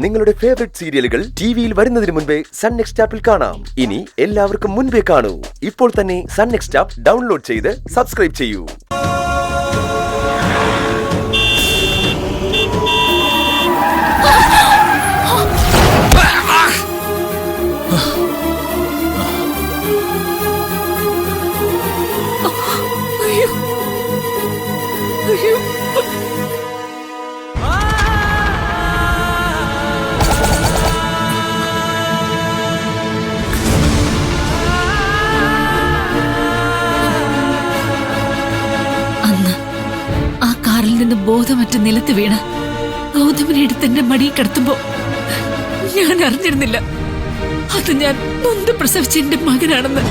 നിങ്ങളുടെ ഫേവറേറ്റ് സീരിയലുകൾ ടിവിയിൽ വരുന്നതിന് മുൻപേ സൺ നെക്സ്റ്റ് ആപ്പിൽ കാണാം. ഇനി എല്ലാവർക്കും മുൻപേ കാണൂ. ഇപ്പോൾ തന്നെ സൺ നെക്സ്റ്റ് ആപ്പ് ഡൗൺലോഡ് ചെയ്ത് സബ്സ്ക്രൈബ് ചെയ്യൂ. ബോധമറ്റ നിലത്ത് വീണ് ഗൗതമനെ എടുത്ത് എന്റെ മടിയിൽ കിടത്തുമ്പോ ഞാൻ അറിഞ്ഞിരുന്നില്ല അത് ഞാൻ നൊന്ത് പ്രസവിച്ച എന്റെ മകനാണെന്ന്.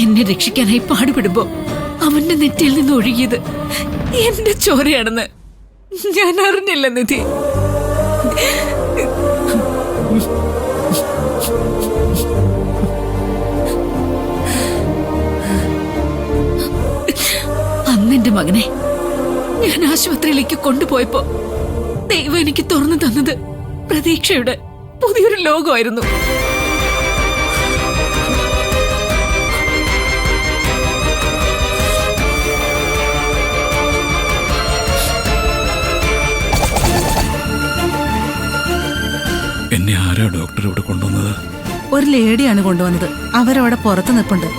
എന്നെ രക്ഷിക്കാനായി പാടുപെടുമ്പോ അവന്റെ നെറ്റിയിൽ നിന്ന് ഒഴുകിയത് എന്റെ ചോരയാണെന്ന് ഞാൻ അറിഞ്ഞില്ല നിധി. അന്നെന്റെ മകനെ ഞാൻ ആശുപത്രിയിലേക്ക് കൊണ്ടുപോയപ്പോ ദൈവം എനിക്ക് തുറന്നു തന്നത് പ്രതീക്ഷയുടെ പുതിയൊരു ലോകമായിരുന്നു. എന്നെ ആരാ ഡോക്ടർ ഇവിടെ കൊണ്ടുവന്നത്? ഒരു ലേഡിയാണ് കൊണ്ടുവന്നത്. അവരവിടെ പുറത്ത് നിൽപ്പുണ്ട്.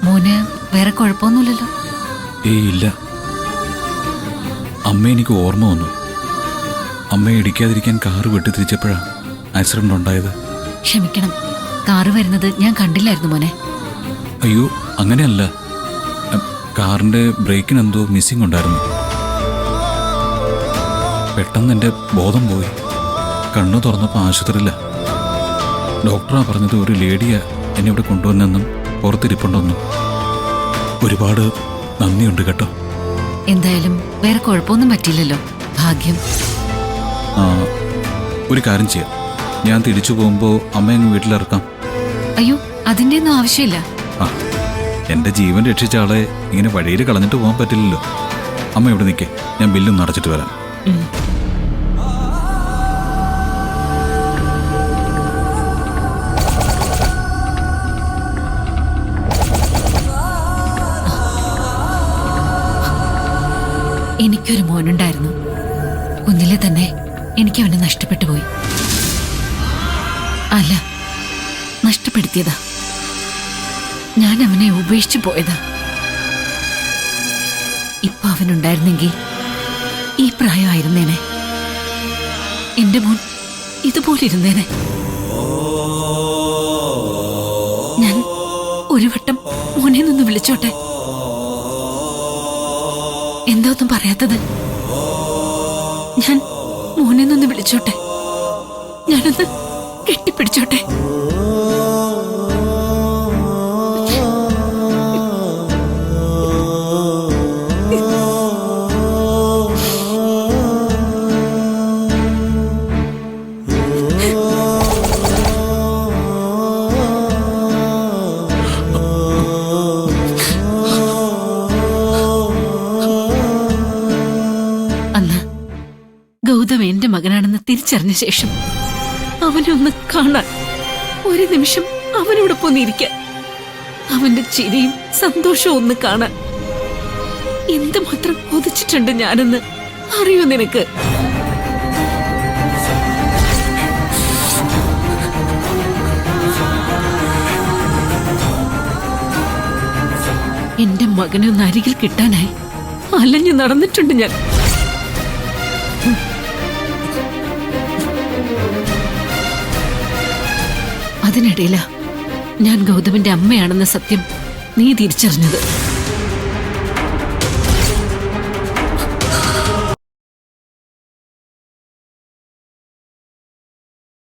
മോന് വേറെ കുഴപ്പമൊന്നുമില്ലല്ലോ? ഏയ് ഇല്ല. അമ്മ എനിക്ക് ഓർമ്മ വന്നു. അമ്മയെ ഇടിക്കാതിരിക്കാൻ കാറ് വെട്ടിത്തിരിച്ചപ്പോഴാ ആക്സിഡന്റ് ഉണ്ടായത്. ക്ഷമിക്കണം, കാറ് വരുന്നത് ഞാൻ കണ്ടില്ലായിരുന്നു മോനെ. അയ്യോ അങ്ങനെയല്ല, കാറിന്റെ ബ്രേക്കിന് എന്തോ മിസ്സിംഗ് ഉണ്ടായിരുന്നു. പെട്ടെന്ന് എൻ്റെ ബോധം പോയി. കണ്ണു തുറന്നപ്പോൾ ആശുപത്രിയില്ല. ഡോക്ടറാ പറഞ്ഞത് ഒരു ലേഡിയാ എന്നെ ഇവിടെ കൊണ്ടുവന്നെന്നും പുറത്തിരിപ്പുണ്ടെന്നും. ഒരുപാട് നന്ദിയുണ്ട് കേട്ടോ. എന്തായാലും വേറെ കുഴപ്പമൊന്നും പറ്റില്ലല്ലോ, ഭാഗ്യം. ഒരു കാര്യം ചെയ്യാം, ഞാൻ തിരിച്ചു പോകുമ്പോൾ അമ്മ അങ്ങ് വീട്ടിലിറക്കാം. അയ്യോ അതിന്റെ ഒന്നും ആവശ്യമില്ല. എന്റെ ജീവൻ രക്ഷിച്ച ആളെ ഇങ്ങനെ വഴിയിൽ കളഞ്ഞിട്ട് പോകാൻ പറ്റില്ലല്ലോ. അമ്മ ഇവിടെ നിൽക്കേ, ഞാൻ ബില്ലും നടച്ചിട്ട് വരാം. എനിക്കൊരു മോനുണ്ടായിരുന്നു. കുഞ്ഞിലെ തന്നെ എനിക്ക് അവനെ നഷ്ടപ്പെട്ടു പോയി. അല്ല, നഷ്ടപ്പെടുത്തിയതാ. ഞാൻ അവനെ ഉപേക്ഷിച്ചു പോയതാ. ഇപ്പൊ അവനുണ്ടായിരുന്നെങ്കിൽ ഈ പ്രായമായിരുന്നേനെ. എന്റെ മോൻ ഇതുപോലെ ഇരുന്നേനെ. ഞാൻ ഒരു വട്ടം മോനെ നിന്ന് വിളിച്ചോട്ടെ? എന്താ ഒന്നും പറയാത്തത്? ഞാൻ മോനെ നിന്ന് വിളിച്ചോട്ടെ? ഞാനൊന്ന് കെട്ടിപ്പിടിച്ചോട്ടെ? ഗൗതം എന്റെ മകനാണെന്ന് തിരിച്ചറിഞ്ഞ ശേഷം അവനൊന്ന് കാണാൻ, ഒരു നിമിഷം അവനോടൊപ്പം ഒന്നിരിക്കാൻ, അവന്റെ ചിരിയും സന്തോഷവും ഒന്ന് കാണാൻ എന്തുമാത്രം കൊതിച്ചിട്ടുണ്ട് ഞാനെന്ന് അറിയോ നിനക്ക്? എന്റെ മകനെ ഒന്ന് അരികിൽ കിട്ടാനായി അലഞ്ഞു നടന്നിട്ടുണ്ട് ഞാൻ. അതിനിടയിലാ ഞാൻ ഗൗതമിന്റെ അമ്മയാണെന്ന സത്യം നീ തിരിച്ചറിഞ്ഞത്.